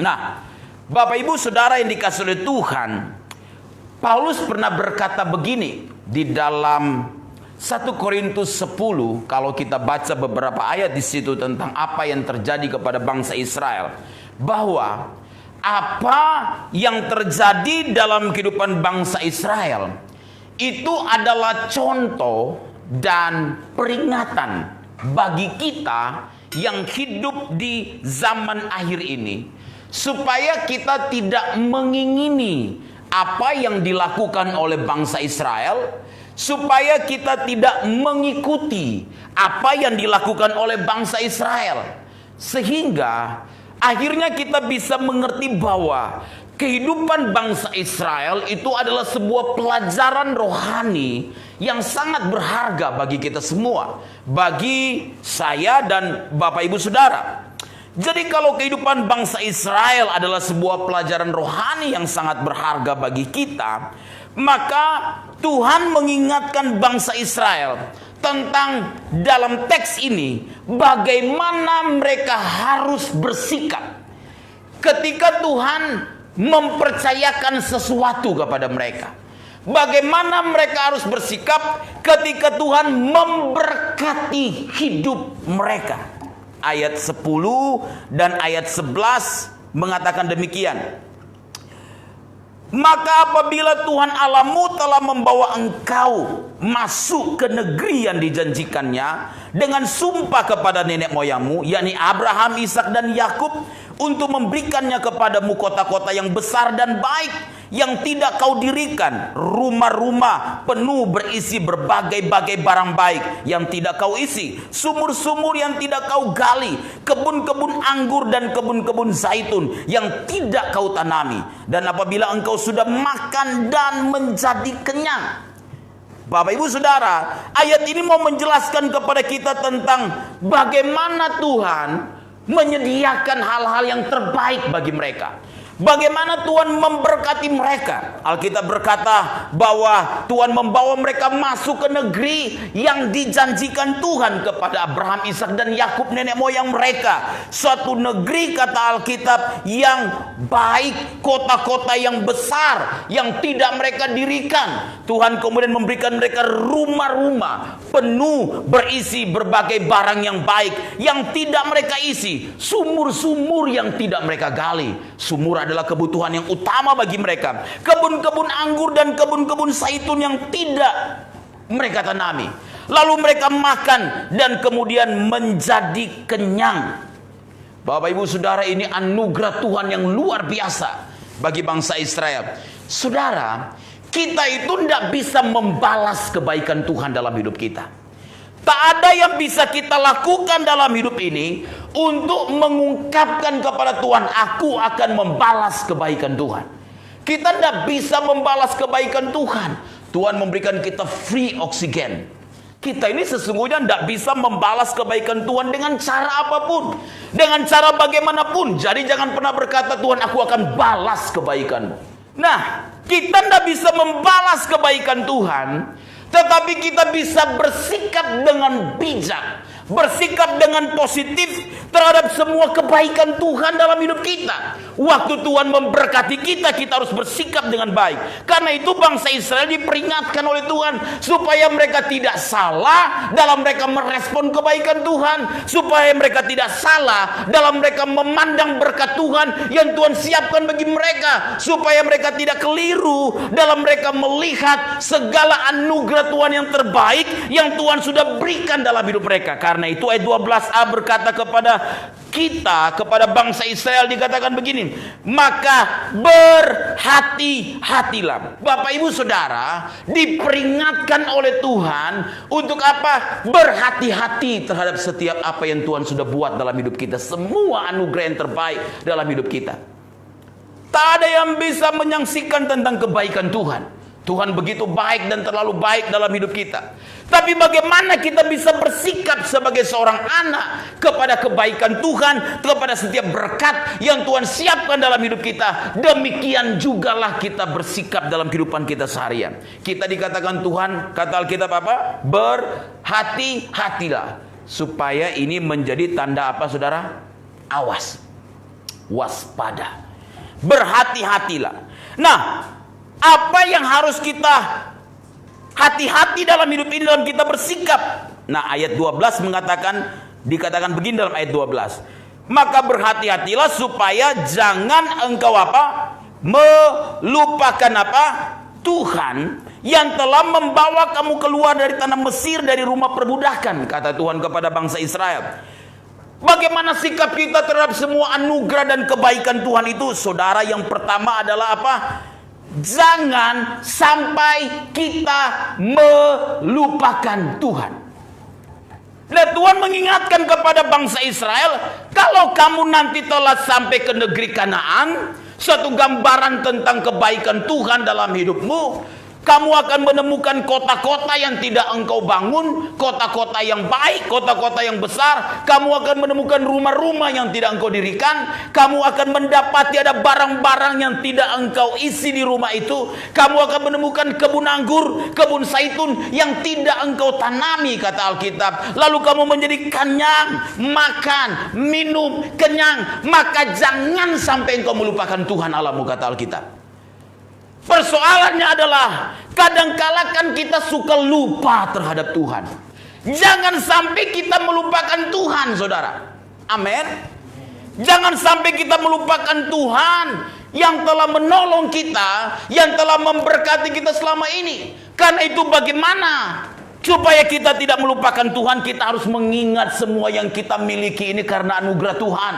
Nah, Bapak Ibu Saudara yang dikasihi oleh Tuhan, Paulus pernah berkata begini di dalam 1 Korintus 10, kalau kita baca beberapa ayat di situ tentang apa yang terjadi kepada bangsa Israel, bahwa apa yang terjadi dalam kehidupan bangsa Israel itu adalah contoh dan peringatan bagi kita yang hidup di zaman akhir ini, supaya kita tidak mengingini apa yang dilakukan oleh bangsa Israel, supaya kita tidak mengikuti apa yang dilakukan oleh bangsa Israel, sehingga akhirnya kita bisa mengerti bahwa kehidupan bangsa Israel itu adalah sebuah pelajaran rohani yang sangat berharga bagi kita semua, bagi saya dan Bapak Ibu Saudara. Jadi kalau kehidupan bangsa Israel adalah sebuah pelajaran rohani yang sangat berharga bagi kita, maka Tuhan mengingatkan bangsa Israel tentang dalam teks ini bagaimana mereka harus bersikap ketika Tuhan mempercayakan sesuatu kepada mereka. Bagaimana mereka harus bersikap ketika Tuhan memberkati hidup mereka. Ayat 10 dan ayat 11 mengatakan demikian. Maka apabila Tuhan Allahmu telah membawa engkau masuk ke negeri yang dijanjikannya dengan sumpah kepada nenek moyangmu, yakni Abraham, Ishak dan Yakub, untuk memberikannya kepadamu kota-kota yang besar dan baik, yang tidak kau dirikan, rumah-rumah penuh berisi berbagai-bagai barang baik yang tidak kau isi, sumur-sumur yang tidak kau gali, kebun-kebun anggur dan kebun-kebun zaitun yang tidak kau tanami. Dan apabila engkau sudah makan dan menjadi kenyang. Bapak Ibu Saudara, ayat ini mau menjelaskan kepada kita tentang bagaimana Tuhan menyediakan hal-hal yang terbaik bagi mereka. Bagaimana Tuhan memberkati mereka. Alkitab berkata bahwa Tuhan membawa mereka masuk ke negeri yang dijanjikan Tuhan kepada Abraham, Ishak dan Yakub, nenek moyang mereka. Suatu negeri, kata Alkitab, yang baik, kota-kota yang besar yang tidak mereka dirikan. Tuhan kemudian memberikan mereka rumah-rumah penuh berisi berbagai barang yang baik yang tidak mereka isi, sumur-sumur yang tidak mereka gali. Sumur adalah kebutuhan yang utama bagi mereka. Kebun-kebun anggur dan kebun-kebun zaitun yang tidak mereka tanami. Lalu mereka makan dan kemudian menjadi kenyang. Bapak Ibu Saudara, ini anugerah Tuhan yang luar biasa bagi bangsa Israel. Saudara, kita itu tidak bisa membalas kebaikan Tuhan dalam hidup kita. Tak ada yang bisa kita lakukan dalam hidup ini untuk mengungkapkan kepada Tuhan, aku akan membalas kebaikan Tuhan. Kita tidak bisa membalas kebaikan Tuhan. Tuhan memberikan kita free oksigen. Kita ini sesungguhnya tidak bisa membalas kebaikan Tuhan dengan cara apapun, dengan cara bagaimanapun. Jadi jangan pernah berkata, Tuhan, aku akan balas kebaikanmu. Nah, kita tidak bisa membalas kebaikan Tuhan, tetapi kita bisa bersikap dengan bijak, bersikap dengan positif terhadap semua kebaikan Tuhan dalam hidup kita. Waktu Tuhan memberkati kita, kita harus bersikap dengan baik. Karena itu bangsa Israel diperingatkan oleh Tuhan supaya mereka tidak salah dalam mereka merespon kebaikan Tuhan, supaya mereka tidak salah dalam mereka memandang berkat Tuhan yang Tuhan siapkan bagi mereka, supaya mereka tidak keliru dalam mereka melihat segala anugerah Tuhan yang terbaik yang Tuhan sudah berikan dalam hidup mereka. Karena itu ayat 12a berkata kepada kita, kepada bangsa Israel dikatakan begini, maka berhati-hatilah. Bapak Ibu Saudara, diperingatkan oleh Tuhan untuk apa? Berhati-hati terhadap setiap apa yang Tuhan sudah buat dalam hidup kita. Semua anugerah yang terbaik dalam hidup kita. Tak ada yang bisa menyaksikan tentang kebaikan Tuhan. Tuhan begitu baik dan terlalu baik dalam hidup kita. Tapi bagaimana kita bisa bersikap sebagai seorang anak kepada kebaikan Tuhan, kepada setiap berkat yang Tuhan siapkan dalam hidup kita. Demikian jugalah kita bersikap dalam kehidupan kita seharian. Kita dikatakan Tuhan, kata Alkitab apa? Berhati-hatilah. Supaya ini menjadi tanda apa, saudara? Awas. waspada. Berhati-hatilah. Nah, apa yang harus kita hati-hati dalam hidup ini, dalam kita bersikap? Nah, ayat 12 dikatakan begini dalam ayat 12. Maka berhati-hatilah supaya jangan engkau apa? Melupakan apa? Tuhan yang telah membawa kamu keluar dari tanah Mesir, dari rumah perbudakan, kata Tuhan kepada bangsa Israel. Bagaimana sikap kita terhadap semua anugerah dan kebaikan Tuhan itu? Saudara, yang pertama adalah apa? Jangan sampai kita melupakan Tuhan. Nah, Tuhan mengingatkan kepada bangsa Israel, kalau kamu nanti telah sampai ke negeri Kanaan, satu gambaran tentang kebaikan Tuhan dalam hidupmu, kamu akan menemukan kota-kota yang tidak engkau bangun, kota-kota yang baik, kota-kota yang besar. Kamu akan menemukan rumah-rumah yang tidak engkau dirikan. Kamu akan mendapati ada barang-barang yang tidak engkau isi di rumah itu. Kamu akan menemukan kebun anggur, kebun zaitun yang tidak engkau tanami, kata Alkitab. Lalu kamu menjadi kenyang, makan, minum, kenyang. Maka jangan sampai engkau melupakan Tuhan Allahmu, kata Alkitab. Persoalannya adalah kadangkala kan kita suka lupa terhadap Tuhan. Jangan sampai kita melupakan Tuhan, saudara. Amin. Jangan sampai kita melupakan Tuhan yang telah menolong kita, yang telah memberkati kita selama ini. Karena itu bagaimana supaya kita tidak melupakan Tuhan? Kita harus mengingat semua yang kita miliki ini karena anugerah Tuhan.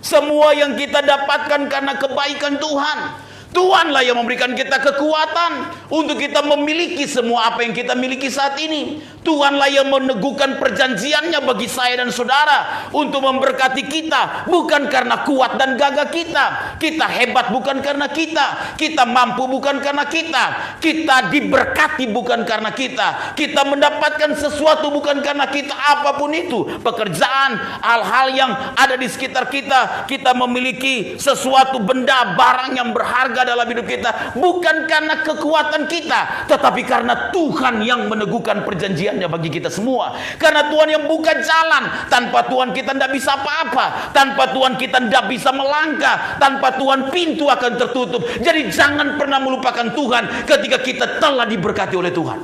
Semua yang kita dapatkan karena kebaikan Tuhan. Tuhanlah yang memberikan kita kekuatan untuk kita memiliki semua apa yang kita miliki saat ini. Tuhanlah yang meneguhkan perjanjiannya bagi saya dan saudara untuk memberkati kita, bukan karena kuat dan gagah kita. Kita hebat bukan karena kita. Kita mampu bukan karena kita. Kita diberkati bukan karena kita. Kita mendapatkan sesuatu bukan karena kita. Apapun itu, pekerjaan, hal-hal yang ada di sekitar kita, kita memiliki sesuatu benda, barang yang berharga dalam hidup kita, bukan karena kekuatan kita, tetapi karena Tuhan yang meneguhkan perjanjiannya bagi kita semua. Karena Tuhan yang buka jalan. Tanpa Tuhan kita tidak bisa apa-apa. Tanpa Tuhan kita tidak bisa melangkah. Tanpa Tuhan pintu akan tertutup. Jadi jangan pernah melupakan Tuhan ketika kita telah diberkati oleh Tuhan.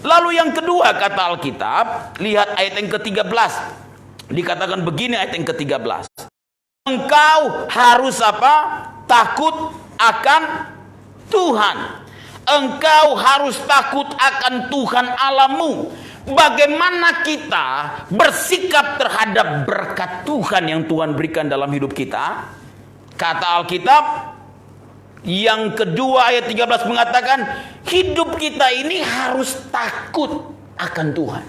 Lalu yang kedua, kata Alkitab, lihat ayat yang ke-13. Dikatakan begini ayat yang ke-13. Engkau harus apa? Takut akan Tuhan. Engkau harus takut akan Tuhan Allahmu. Bagaimana kita bersikap terhadap berkat Tuhan yang Tuhan berikan dalam hidup kita? Kata Alkitab yang kedua ayat 13 mengatakan, hidup kita ini harus takut akan Tuhan.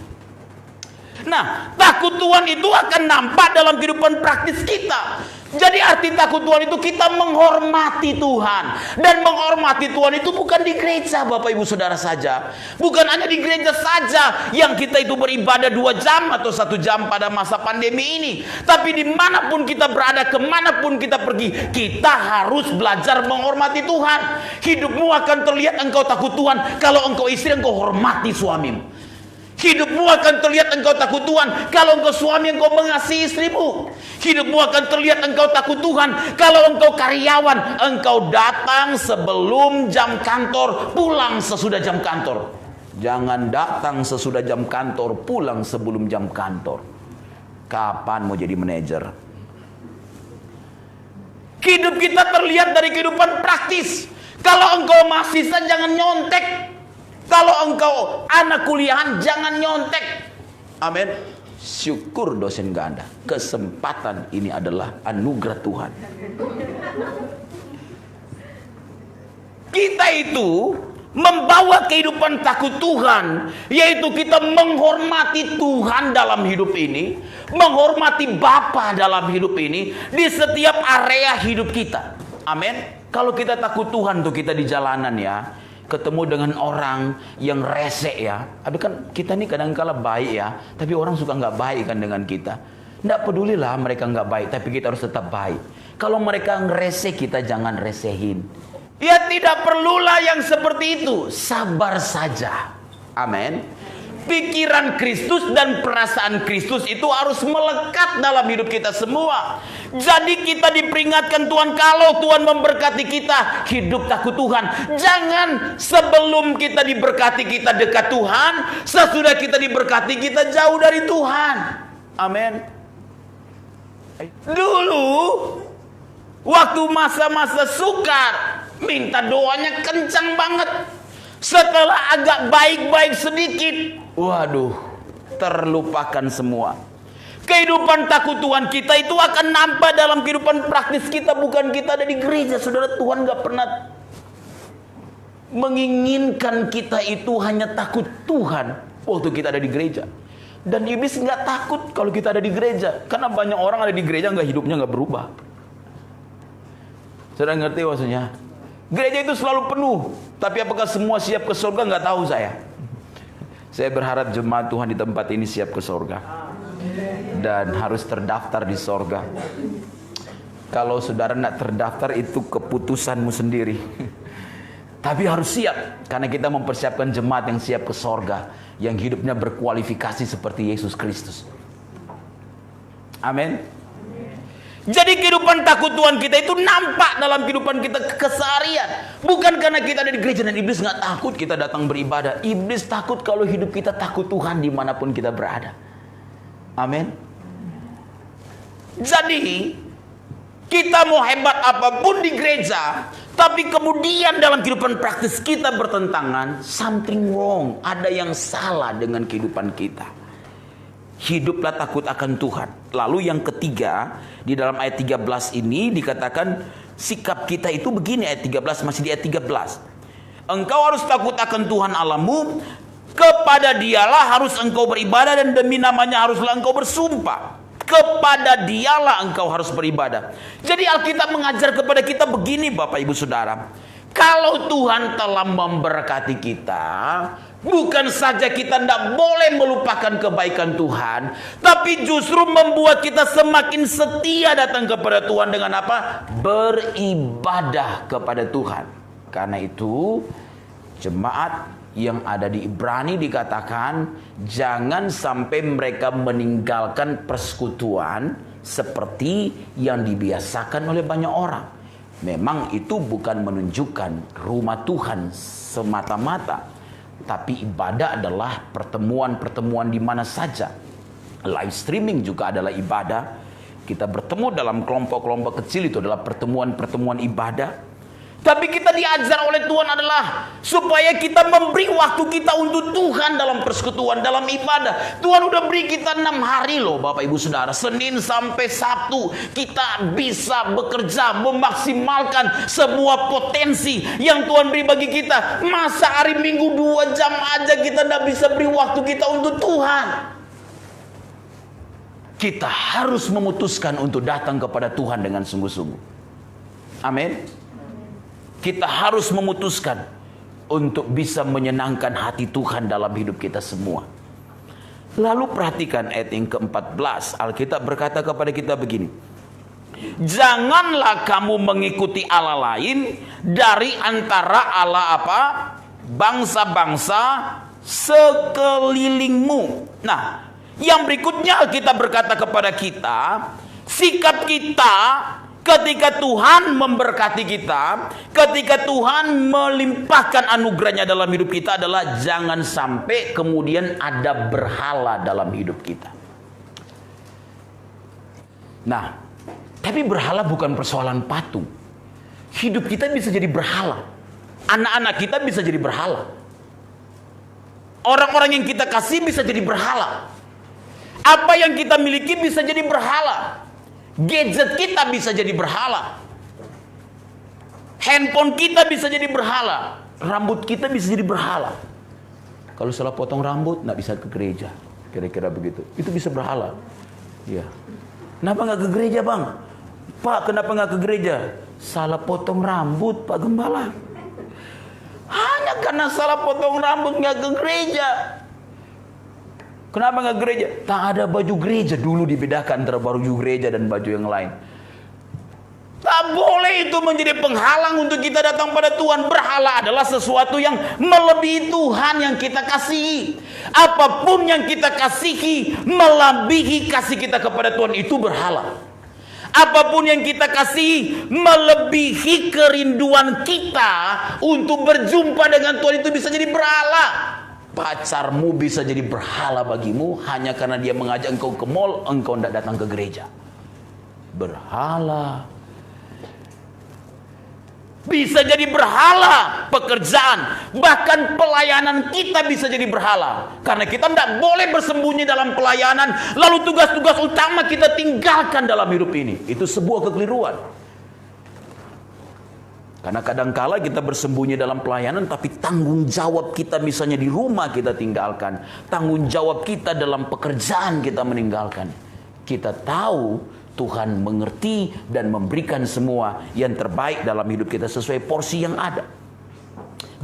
Nah, takut Tuhan itu akan nampak dalam kehidupan praktis kita. Jadi arti takut Tuhan itu kita menghormati Tuhan. Dan menghormati Tuhan itu bukan di gereja, Bapak Ibu Saudara saja. Bukan hanya di gereja saja yang kita itu beribadah 2 jam atau 1 jam pada masa pandemi ini. Tapi dimanapun kita berada, kemanapun kita pergi, kita harus belajar menghormati Tuhan. Hidupmu akan terlihat engkau takut Tuhan kalau engkau istri, engkau hormati suamimu. Hidupmu akan terlihat engkau takut Tuhan kalau engkau suami, engkau mengasihi istrimu. Hidupmu akan terlihat engkau takut Tuhan kalau engkau karyawan, engkau datang sebelum jam kantor, pulang sesudah jam kantor. Jangan datang sesudah jam kantor, pulang sebelum jam kantor. Kapan mau jadi manajer? Hidup kita terlihat dari kehidupan praktis. Kalau engkau mahasiswa, jangan nyontek. Kalau engkau anak kuliahan, jangan nyontek. Amin. Syukur dosen ganda. Kesempatan ini adalah anugerah Tuhan. Kita itu membawa kehidupan takut Tuhan, yaitu kita menghormati Tuhan dalam hidup ini, menghormati Bapa dalam hidup ini, di setiap area hidup kita. Amin. Kalau kita takut Tuhan tuh kita di jalanan ya, ketemu dengan orang yang rese ya. Tapi kan kita nih kadang-kala baik ya, tapi orang suka nggak baik kan dengan kita. Nggak pedulilah mereka nggak baik, tapi kita harus tetap baik. Kalau mereka ngerese, kita jangan resehin. Ya tidak perlulah yang seperti itu. Sabar saja. Amin. Pikiran Kristus dan perasaan Kristus itu harus melekat dalam hidup kita semua. Jadi kita diperingatkan Tuhan, kalau Tuhan memberkati kita, hidup takut Tuhan. Jangan sebelum kita diberkati kita dekat Tuhan, sesudah kita diberkati kita jauh dari Tuhan. Amin. Dulu waktu masa-masa sukar, minta doanya kencang banget. Setelah agak baik-baik sedikit, waduh, terlupakan semua. Kehidupan takut Tuhan kita itu akan nampak dalam kehidupan praktis kita. Bukan kita ada di gereja, saudara. Tuhan gak pernah menginginkan kita itu hanya takut Tuhan waktu kita ada di gereja. Dan iblis gak takut kalau kita ada di gereja. Karena banyak orang ada di gereja hidupnya gak berubah. Saudara ngerti maksudnya? Gereja itu selalu penuh. Tapi apakah semua siap ke surga? Gak tahu saya. Saya berharap jemaat Tuhan di tempat ini siap ke surga. Dan harus terdaftar di sorga. Kalau saudara tidak terdaftar, itu keputusanmu sendiri. Tapi harus siap, karena kita mempersiapkan jemaat yang siap ke sorga, yang hidupnya berkualifikasi seperti Yesus Kristus. Amin. Jadi kehidupan takut Tuhan kita itu nampak dalam kehidupan kita keseharian. Bukan karena kita ada di gereja dan iblis nggak takut kita datang beribadah. Iblis takut kalau hidup kita takut Tuhan dimanapun kita berada. Amin. Jadi kita mau hebat apapun di gereja, tapi kemudian dalam kehidupan praktis kita bertentangan, something wrong, ada yang salah dengan kehidupan kita. Hiduplah takut akan Tuhan. Lalu yang ketiga, di dalam ayat 13 ini dikatakan sikap kita itu begini. Ayat 13, masih di ayat 13. Engkau harus takut akan Tuhan Allahmu, kepada dialah harus engkau beribadah, dan demi namanya haruslah engkau bersumpah. Kepada dialah engkau harus beribadah. Jadi Alkitab mengajar kepada kita begini, Bapak Ibu Saudara. Kalau Tuhan telah memberkati kita, bukan saja kita tidak boleh melupakan kebaikan Tuhan, tapi justru membuat kita semakin setia datang kepada Tuhan dengan apa? Beribadah kepada Tuhan. Karena itu jemaat yang ada di Ibrani dikatakan jangan sampai mereka meninggalkan persekutuan seperti yang dibiasakan oleh banyak orang. Memang itu bukan menunjukkan rumah Tuhan semata-mata, tapi ibadah adalah pertemuan-pertemuan di mana saja. Live streaming juga adalah ibadah. Kita bertemu dalam kelompok-kelompok kecil, itu adalah pertemuan-pertemuan ibadah. Tapi kita diajar oleh Tuhan adalah supaya kita memberi waktu kita untuk Tuhan dalam persekutuan, dalam ibadah. Tuhan udah beri kita 6 hari loh Bapak Ibu Saudara. Senin sampai Sabtu kita bisa bekerja, memaksimalkan semua potensi yang Tuhan beri bagi kita. Masa hari Minggu 2 jam aja kita tidak bisa beri waktu kita untuk Tuhan. Kita harus memutuskan untuk datang kepada Tuhan dengan sungguh-sungguh. Amin. Kita harus memutuskan untuk bisa menyenangkan hati Tuhan dalam hidup kita semua. Lalu perhatikan ayat yang ke-14. Alkitab berkata kepada kita begini. Janganlah kamu mengikuti Allah lain dari antara Allah apa? Bangsa-bangsa sekelilingmu. Nah, yang berikutnya Alkitab berkata kepada kita, sikap kita ketika Tuhan memberkati kita, ketika Tuhan melimpahkan anugerahnya dalam hidup kita adalah jangan sampai kemudian ada berhala dalam hidup kita. Nah, tapi berhala bukan persoalan patung. Hidup kita bisa jadi berhala. Anak-anak kita bisa jadi berhala. Orang-orang yang kita kasih bisa jadi berhala. Apa yang kita miliki bisa jadi berhala. Gadget kita bisa jadi berhala. Handphone kita bisa jadi berhala. Rambut kita bisa jadi berhala. Kalau salah potong rambut, nggak bisa ke gereja. Kira-kira begitu. Itu bisa berhala. Ya. Kenapa nggak ke gereja, Bang? Pak, kenapa nggak ke gereja? Salah potong rambut, Pak Gembala. Hanya karena salah potong rambut nggak ke gereja. Kenapa nggak gereja? Tak ada baju gereja. Dulu dibedakan antara baju gereja dan baju yang lain. Tak boleh itu menjadi penghalang untuk kita datang pada Tuhan. Berhala adalah sesuatu yang melebihi Tuhan yang kita kasihi. Apapun yang kita kasihi melebihi kasih kita kepada Tuhan, itu berhala. apapun yang kita kasih melebihi kerinduan kita untuk berjumpa dengan Tuhan itu bisa jadi berhala. Pacarmu bisa jadi berhala bagimu hanya karena dia mengajak engkau ke mall, engkau tidak datang ke gereja. Berhala. Bisa jadi berhala pekerjaan, bahkan pelayanan kita bisa jadi berhala. Karena kita tidak boleh bersembunyi dalam pelayanan, lalu tugas-tugas utama kita tinggalkan dalam hidup ini. Itu sebuah kekeliruan. Karena kadangkala kita bersembunyi dalam pelayanan, tapi tanggung jawab kita misalnya di rumah kita tinggalkan. Tanggung jawab kita dalam pekerjaan kita meninggalkan. Kita tahu Tuhan mengerti dan memberikan semua yang terbaik dalam hidup kita sesuai porsi yang ada.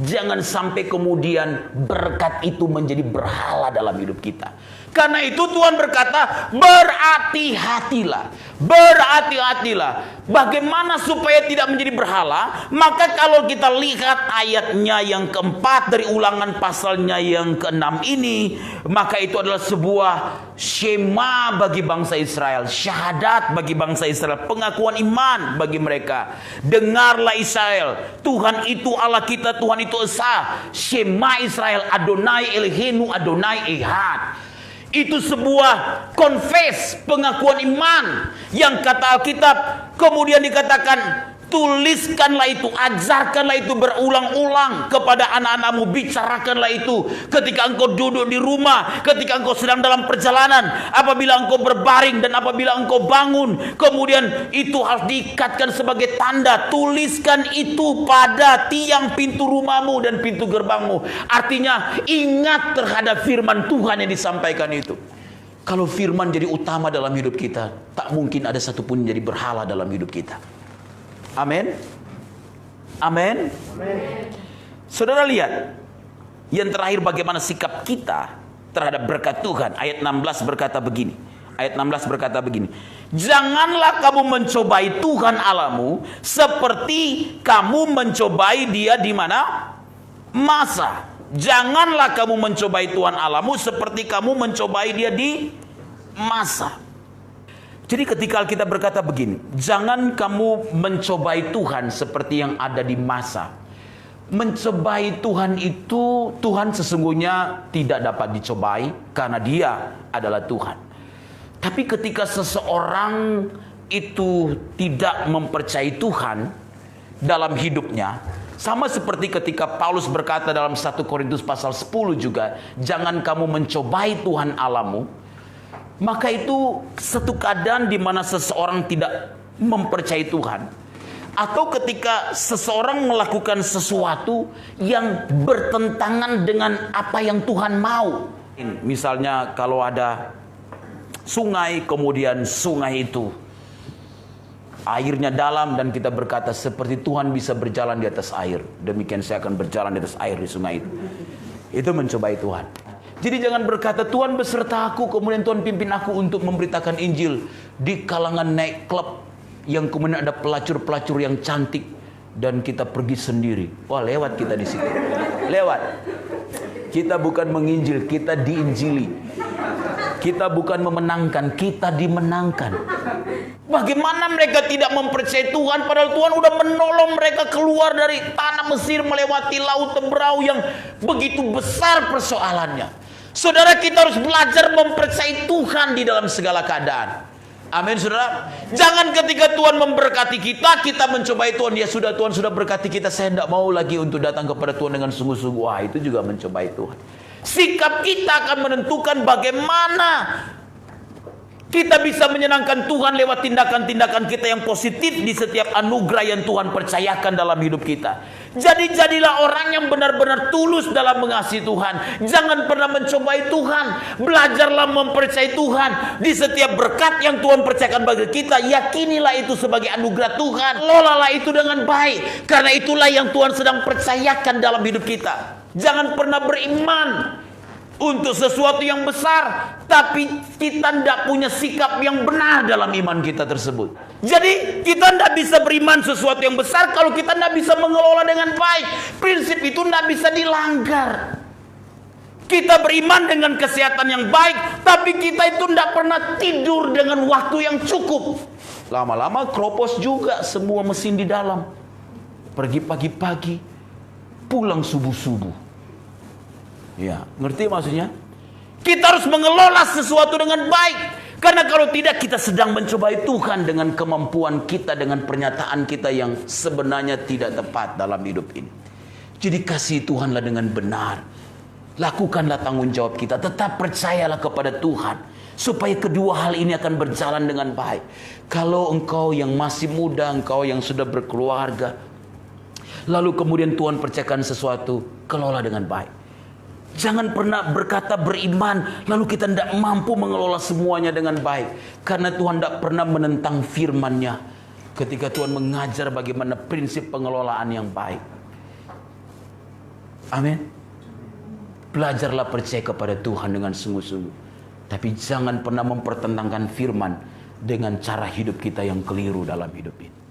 Jangan sampai kemudian berkat itu menjadi berhala dalam hidup kita. Karena itu Tuhan berkata, berhati-hatilah. Berhati-hatilah. Bagaimana supaya tidak menjadi berhala? Maka kalau kita lihat ayatnya yang keempat dari Ulangan pasalnya yang keenam ini, maka itu adalah sebuah syema bagi bangsa Israel. Syahadat bagi bangsa Israel. Pengakuan iman bagi mereka. Dengarlah Israel, Tuhan itu Allah kita, Tuhan itu Esa. Syema Israel, Adonai Eloheinu, Adonai Ehad. Itu sebuah confess, pengakuan iman yang kata Alkitab kemudian dikatakan, tuliskanlah itu, ajarkanlah itu berulang-ulang kepada anak-anakmu, bicarakanlah itu ketika engkau duduk di rumah, ketika engkau sedang dalam perjalanan, apabila engkau berbaring dan apabila engkau bangun. Kemudian itu harus diikatkan sebagai tanda. Tuliskan itu pada tiang pintu rumahmu dan pintu gerbangmu. Artinya ingat terhadap firman Tuhan yang disampaikan itu. Kalau firman jadi utama dalam hidup kita, tak mungkin ada satupun yang jadi berhala dalam hidup kita. Amin. Amin. Saudara lihat, yang terakhir bagaimana sikap kita terhadap berkat Tuhan. Ayat 16 berkata begini. Ayat 16 berkata begini. Janganlah kamu mencobai Tuhan Allahmu seperti kamu mencobai Dia di mana? Masa. Janganlah kamu mencobai Tuhan Allahmu seperti kamu mencobai Dia di masa. Jadi ketika Alkitab berkata begini, jangan kamu mencobai Tuhan seperti yang ada di masa. Mencobai Tuhan itu, Tuhan sesungguhnya tidak dapat dicobai karena Dia adalah Tuhan. Tapi ketika seseorang itu tidak mempercayai Tuhan dalam hidupnya, sama seperti ketika Paulus berkata dalam 1 Korintus pasal 10 juga, jangan kamu mencobai Tuhan Allahmu. Maka itu satu keadaan di mana seseorang tidak mempercayai Tuhan, atau ketika seseorang melakukan sesuatu yang bertentangan dengan apa yang Tuhan mau. Misalnya kalau ada sungai, kemudian sungai itu airnya dalam dan kita berkata seperti Tuhan bisa berjalan di atas air, demikian saya akan berjalan di atas air di sungai itu. Itu mencobai Tuhan. Jadi jangan berkata Tuhan beserta aku, kemudian Tuhan pimpin aku untuk memberitakan Injil di kalangan naik klub yang kemudian ada pelacur-pelacur yang cantik dan kita pergi sendiri. Wah, lewat kita di situ. Lewat. Kita bukan menginjil, kita diinjili. Kita bukan memenangkan, kita dimenangkan. Bagaimana mereka tidak mempercayai Tuhan padahal Tuhan udah menolong mereka keluar dari tanah Mesir melewati laut Teberau yang begitu besar persoalannya. Saudara, kita harus belajar mempercayai Tuhan di dalam segala keadaan. Amin, saudara. Jangan ketika Tuhan memberkati kita, kita mencobai Tuhan. Ya sudah, Tuhan sudah berkati kita, saya tidak mau lagi untuk datang kepada Tuhan dengan sungguh-sungguh. Wah, itu juga mencobai Tuhan. Sikap kita akan menentukan bagaimana kita bisa menyenangkan Tuhan lewat tindakan-tindakan kita yang positif di setiap anugerah yang Tuhan percayakan dalam hidup kita. Jadi jadilah orang yang benar-benar tulus dalam mengasihi Tuhan. Jangan pernah mencobai Tuhan. Belajarlah mempercayai Tuhan. Di setiap berkat yang Tuhan percayakan bagi kita, yakinilah itu sebagai anugerah Tuhan. Lolalah itu dengan baik. Karena itulah yang Tuhan sedang percayakan dalam hidup kita. Jangan pernah beriman untuk sesuatu yang besar, tapi kita tidak punya sikap yang benar dalam iman kita tersebut. Jadi kita tidak bisa beriman sesuatu yang besar kalau kita tidak bisa mengelola dengan baik. Prinsip itu tidak bisa dilanggar. Kita beriman dengan kesehatan yang baik, tapi kita itu tidak pernah tidur dengan waktu yang cukup. Lama-lama kropos juga semua mesin di dalam. Pergi pagi-pagi, pulang subuh-subuh. Ya, ngerti maksudnya? Kita harus mengelola sesuatu dengan baik. Karena kalau tidak, kita sedang mencobai Tuhan dengan kemampuan kita, dengan pernyataan kita yang sebenarnya tidak tepat dalam hidup ini. Jadi kasih Tuhanlah dengan benar. Lakukanlah tanggung jawab kita. Tetap percayalah kepada Tuhan. Supaya kedua hal ini akan berjalan dengan baik. Kalau engkau yang masih muda, engkau yang sudah berkeluarga, lalu kemudian Tuhan percayakan sesuatu, kelola dengan baik. Jangan pernah berkata beriman, lalu kita tidak mampu mengelola semuanya dengan baik. Karena Tuhan tidak pernah menentang firman-Nya. Ketika Tuhan mengajar bagaimana prinsip pengelolaan yang baik. Amin. Belajarlah percaya kepada Tuhan dengan sungguh-sungguh. Tapi jangan pernah mempertentangkan firman dengan cara hidup kita yang keliru dalam hidup ini.